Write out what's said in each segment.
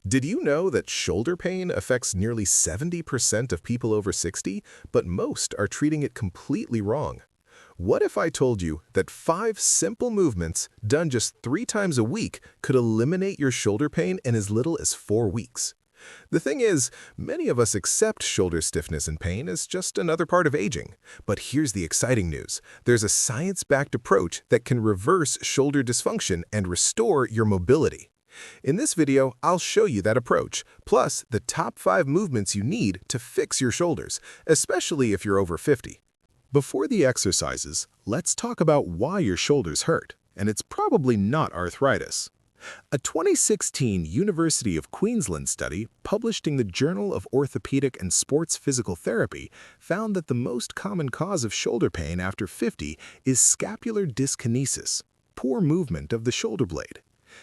Did you know that shoulder pain affects nearly 70% of people over 60, but most are treating it completely wrong? What if I told you that 5 simple movements done just 3 times a week could eliminate your shoulder pain in as little as 4 weeks? The thing is, many of us accept shoulder stiffness and pain as just another part of aging. But here's the exciting news. There's a science-backed approach that can reverse shoulder dysfunction and restore your mobility. In this video, I'll show you that approach, plus the top 5 movements you need to fix your shoulders, especially if you're over 50. Before the exercises, let's talk about why your shoulders hurt, and it's probably not arthritis. A 2016 University of Queensland study published in the Journal of Orthopedic and Sports Physical Therapy found that the most common cause of shoulder pain after 50 is scapular dyskinesis, poor movement of the shoulder blade.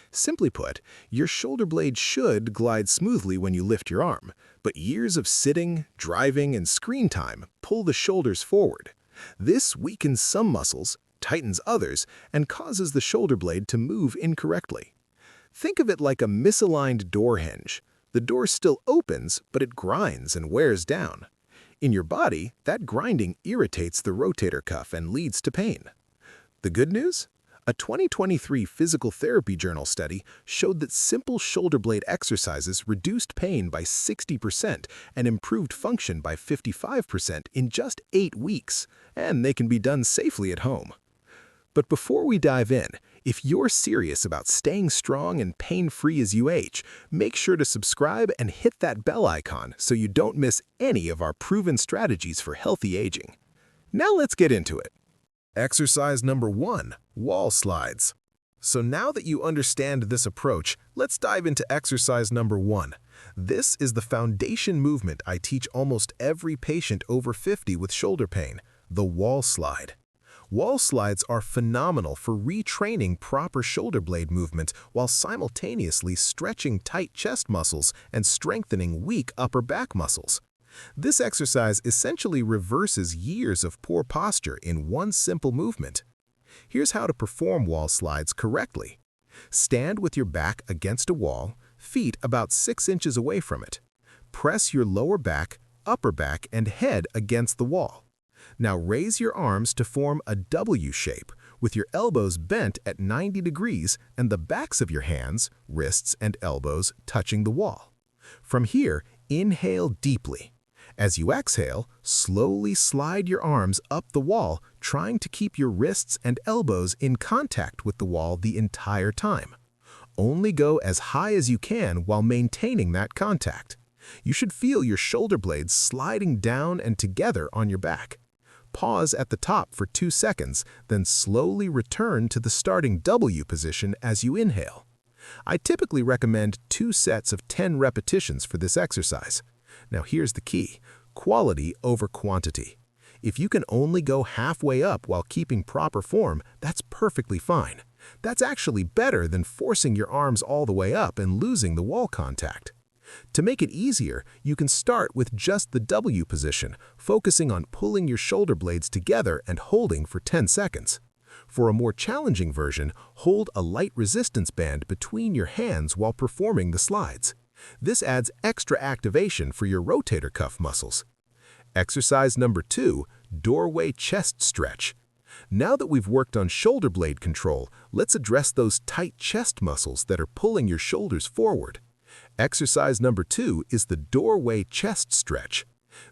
Simply put, your shoulder blade should glide smoothly when you lift your arm, but years of sitting, driving, and screen time pull the shoulders forward. This weakens some muscles, tightens others, and causes the shoulder blade to move incorrectly. Think of it like a misaligned door hinge. The door still opens, but it grinds and wears down. In your body, that grinding irritates the rotator cuff and leads to pain. The good news? A 2023 Physical Therapy Journal study showed that simple shoulder blade exercises reduced pain by 60% and improved function by 55% in just 8 weeks, and they can be done safely at home. But before we dive in, if you're serious about staying strong and pain-free as you age, make sure to subscribe and hit that bell icon so you don't miss any of our proven strategies for healthy aging. Now let's get into it. Exercise number 1, wall slides. So now that you understand this approach, let's dive into exercise number 1. This is the foundation movement I teach almost every patient over 50 with shoulder pain, the wall slide. Wall slides are phenomenal for retraining proper shoulder blade movement while simultaneously stretching tight chest muscles and strengthening weak upper back muscles. This exercise essentially reverses years of poor posture in one simple movement. Here's how to perform wall slides correctly. Stand with your back against a wall, feet about 6 inches away from it. Press your lower back, upper back, and head against the wall. Now raise your arms to form a W shape, with your elbows bent at 90 degrees and the backs of your hands, wrists, and elbows touching the wall. From here, inhale deeply. As you exhale, slowly slide your arms up the wall, trying to keep your wrists and elbows in contact with the wall the entire time. Only go as high as you can while maintaining that contact. You should feel your shoulder blades sliding down and together on your back. Pause at the top for 2 seconds, then slowly return to the starting W position as you inhale. I typically recommend 2 sets of 10 repetitions for this exercise. Now here's the key: quality over quantity. If you can only go halfway up while keeping proper form, that's perfectly fine. That's actually better than forcing your arms all the way up and losing the wall contact. To make it easier, you can start with just the W position, focusing on pulling your shoulder blades together and holding for 10 seconds. For a more challenging version, hold a light resistance band between your hands while performing the slides. This adds extra activation for your rotator cuff muscles. Exercise number 2, doorway chest stretch. Now that we've worked on shoulder blade control, let's address those tight chest muscles that are pulling your shoulders forward. Exercise number 2 is the doorway chest stretch.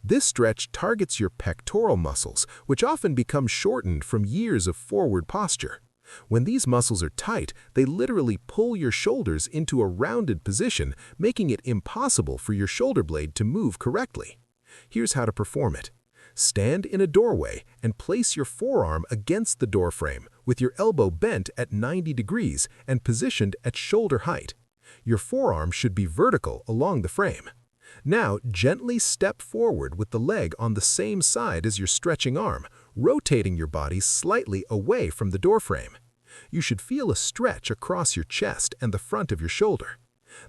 This stretch targets your pectoral muscles, which often become shortened from years of forward posture. When these muscles are tight, they literally pull your shoulders into a rounded position, making it impossible for your shoulder blade to move correctly. Here's how to perform it. Stand in a doorway and place your forearm against the doorframe with your elbow bent at 90 degrees and positioned at shoulder height. Your forearm should be vertical along the frame. Now, gently step forward with the leg on the same side as your stretching arm, rotating your body slightly away from the doorframe. You should feel a stretch across your chest and the front of your shoulder.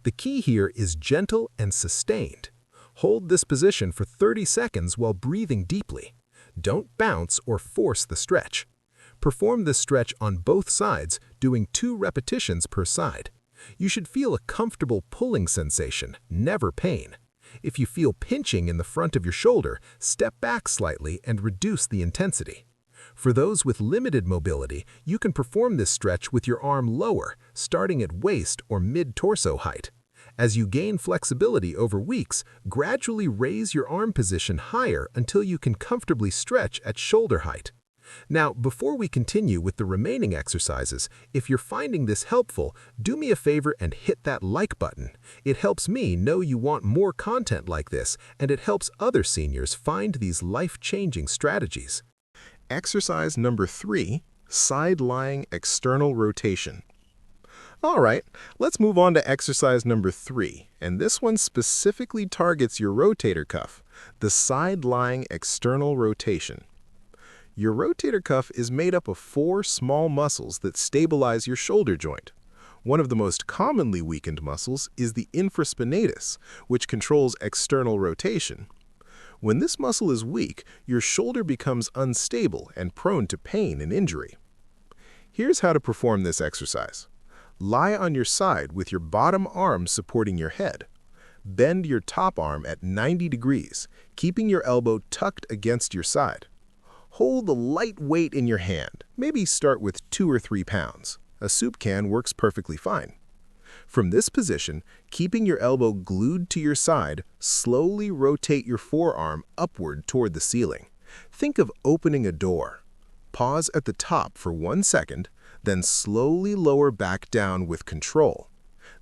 The key here is gentle and sustained. Hold this position for 30 seconds while breathing deeply. Don't bounce or force the stretch. Perform this stretch on both sides, doing 2 repetitions per side. You should feel a comfortable pulling sensation, never pain. If you feel pinching in the front of your shoulder, step back slightly and reduce the intensity. For those with limited mobility, you can perform this stretch with your arm lower, starting at waist or mid-torso height. As you gain flexibility over weeks, gradually raise your arm position higher until you can comfortably stretch at shoulder height. Now, before we continue with the remaining exercises, if you're finding this helpful, do me a favor and hit that like button. It helps me know you want more content like this, and it helps other seniors find these life-changing strategies. Exercise number 3, side-lying external rotation. All right, let's move on to exercise number 3, and this one specifically targets your rotator cuff, the side-lying external rotation. Your rotator cuff is made up of 4 small muscles that stabilize your shoulder joint. One of the most commonly weakened muscles is the infraspinatus, which controls external rotation. When this muscle is weak, your shoulder becomes unstable and prone to pain and injury. Here's how to perform this exercise. Lie on your side with your bottom arm supporting your head. Bend your top arm at 90 degrees, keeping your elbow tucked against your side. Hold a light weight in your hand, maybe start with 2 or 3 pounds. A soup can works perfectly fine. From this position, keeping your elbow glued to your side, slowly rotate your forearm upward toward the ceiling. Think of opening a door. Pause at the top for 1 second, then slowly lower back down with control.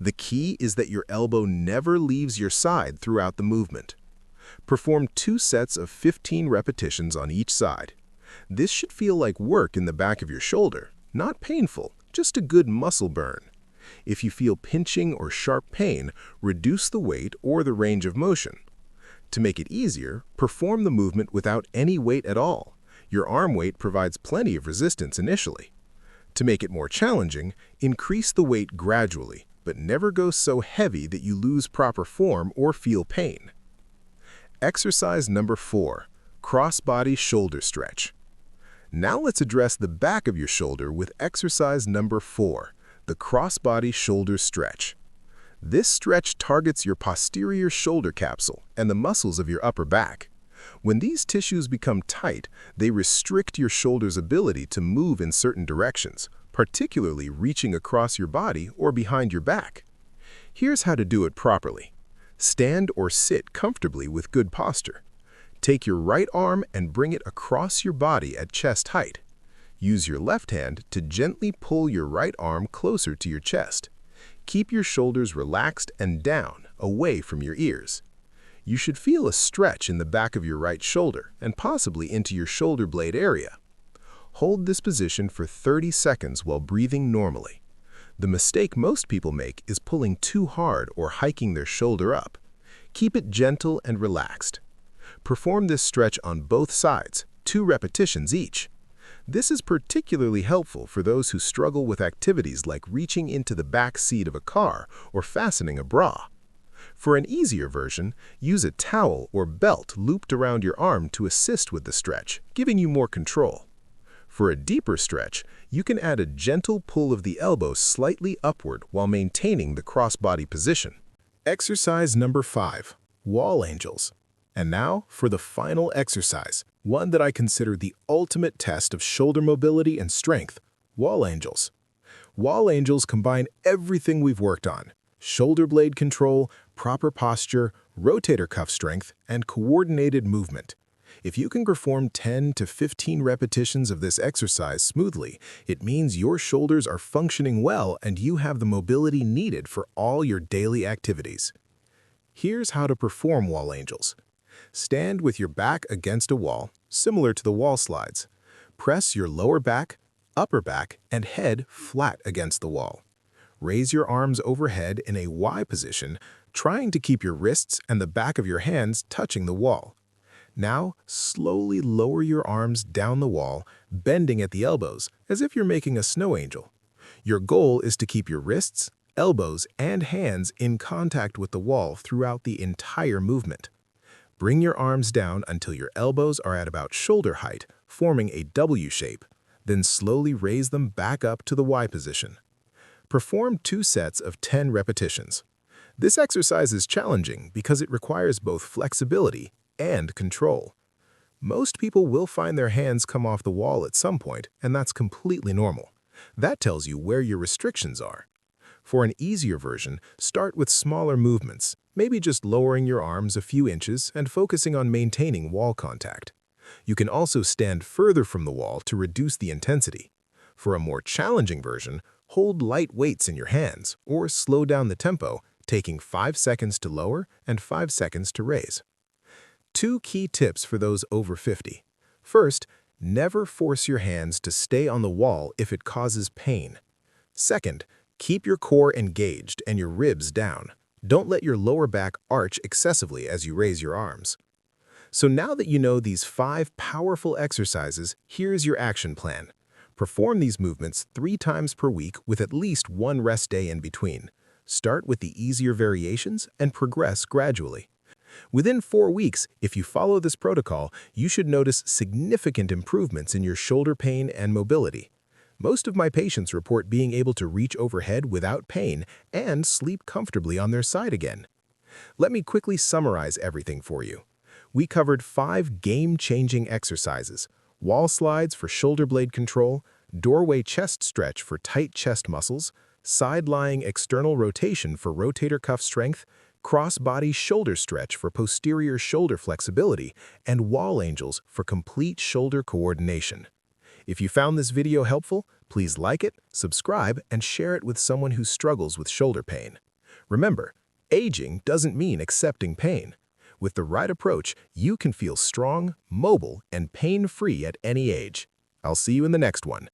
The key is that your elbow never leaves your side throughout the movement. Perform 2 sets of 15 repetitions on each side. This should feel like work in the back of your shoulder, not painful, just a good muscle burn. If you feel pinching or sharp pain, reduce the weight or the range of motion. To make it easier, perform the movement without any weight at all. Your arm weight provides plenty of resistance initially. To make it more challenging, increase the weight gradually, but never go so heavy that you lose proper form or feel pain. Exercise number 4, crossbody shoulder stretch. Now let's address the back of your shoulder with exercise number 4, the crossbody shoulder stretch. This stretch targets your posterior shoulder capsule and the muscles of your upper back. When these tissues become tight, they restrict your shoulder's ability to move in certain directions, particularly reaching across your body or behind your back. Here's how to do it properly. Stand or sit comfortably with good posture. Take your right arm and bring it across your body at chest height. Use your left hand to gently pull your right arm closer to your chest. Keep your shoulders relaxed and down, away from your ears. You should feel a stretch in the back of your right shoulder and possibly into your shoulder blade area. Hold this position for 30 seconds while breathing normally. The mistake most people make is pulling too hard or hiking their shoulder up. Keep it gentle and relaxed. Perform this stretch on both sides, 2 repetitions each. This is particularly helpful for those who struggle with activities like reaching into the back seat of a car or fastening a bra. For an easier version, use a towel or belt looped around your arm to assist with the stretch, giving you more control. For a deeper stretch, you can add a gentle pull of the elbow slightly upward while maintaining the crossbody position. Exercise number 5, wall angels. And now for the final exercise, one that I consider the ultimate test of shoulder mobility and strength, wall angels. Wall angels combine everything we've worked on: shoulder blade control, proper posture, rotator cuff strength, and coordinated movement. If you can perform 10 to 15 repetitions of this exercise smoothly, it means your shoulders are functioning well and you have the mobility needed for all your daily activities. Here's how to perform wall angels. Stand with your back against a wall, similar to the wall slides. Press your lower back, upper back, and head flat against the wall. Raise your arms overhead in a Y position, trying to keep your wrists and the back of your hands touching the wall. Now, slowly lower your arms down the wall, bending at the elbows, as if you're making a snow angel. Your goal is to keep your wrists, elbows, and hands in contact with the wall throughout the entire movement. Bring your arms down until your elbows are at about shoulder height, forming a W shape. Then slowly raise them back up to the Y position. Perform 2 sets of 10 repetitions. This exercise is challenging because it requires both flexibility and control. Most people will find their hands come off the wall at some point, and that's completely normal. That tells you where your restrictions are. For an easier version, start with smaller movements, maybe just lowering your arms a few inches and focusing on maintaining wall contact. You can also stand further from the wall to reduce the intensity. For a more challenging version, hold light weights in your hands or slow down the tempo, taking 5 seconds to lower and 5 seconds to raise. 2 key tips for those over 50. First, never force your hands to stay on the wall if it causes pain. Second, keep your core engaged and your ribs down. Don't let your lower back arch excessively as you raise your arms. So now that you know these 5 powerful exercises, here's your action plan. Perform these movements 3 times per week with at least 1 rest day in between. Start with the easier variations and progress gradually. Within 4 weeks, if you follow this protocol, you should notice significant improvements in your shoulder pain and mobility. Most of my patients report being able to reach overhead without pain and sleep comfortably on their side again. Let me quickly summarize everything for you. We covered 5 game-changing exercises: wall slides for shoulder blade control, doorway chest stretch for tight chest muscles, side-lying external rotation for rotator cuff strength, crossbody shoulder stretch for posterior shoulder flexibility, and wall angels for complete shoulder coordination. If you found this video helpful, please like it, subscribe, and share it with someone who struggles with shoulder pain. Remember, aging doesn't mean accepting pain. With the right approach, you can feel strong, mobile, and pain-free at any age. I'll see you in the next one.